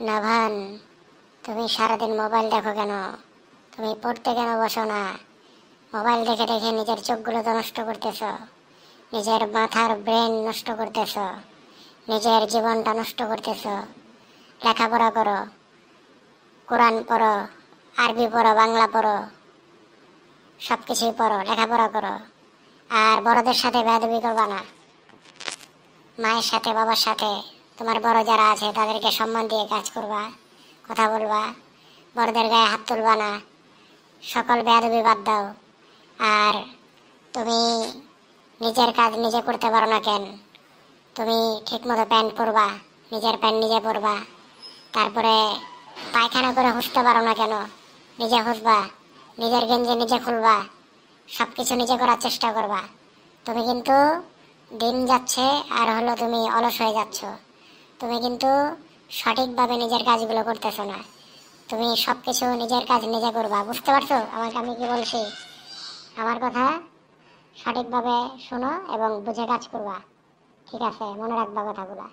নাভান, তুমি সারাদিন মোবাইল দেখো কেন? তুমি পড়তে কেন বসো না? মোবাইল দেখে দেখে নিজের চোখগুলো তো নষ্ট করতেছ, নিজের মাথার ব্রেন নষ্ট করতেছ, নিজের জীবনটা নষ্ট করতেছ। লেখাপড়া করো, কোরআন পড়ো, আরবি পড়ো, বাংলা পড়ো, সব কিছুই পড়ো, লেখাপড়া করো। আর বড়দের সাথে বেয়াদবি করবা না। মায়ের সাথে, বাবার সাথে, তোমার বড় যারা আছে তাদেরকে সম্মান দিয়ে কাজ করবা, কথা বলবা, বড়দের গায়ে হাত তুলবা না। সকল বেয়াদবি বাদ দাও। আর তুমি নিজের কাজ নিজে করতে পারো না কেন? তুমি ঠিকমতো প্যান্ট পরবা, নিজের প্যান্ট নিজে পরবা। তারপরে পায়খানা করে হুঁচতে পারো না কেন? নিজে হুঁচবা, নিজের গেঞ্জি নিজে খুলবা, সব কিছু নিজে করার চেষ্টা করবা। তুমি কিন্তু দিন যাচ্ছে আর হলো তুমি অলস হয়ে যাচ্ছ। তুমি কিন্তু সঠিকভাবে নিজের কাজগুলো করতেছো না। তুমি সব কিছু নিজের কাজ নিজে করবা, বুঝতে পারছো আমাকে আমি কি বলছি? আমার কথা সঠিকভাবে শোনো এবং বুঝে কাজ করবা। ঠিক আছে, মনে রাখবা কথাগুলা।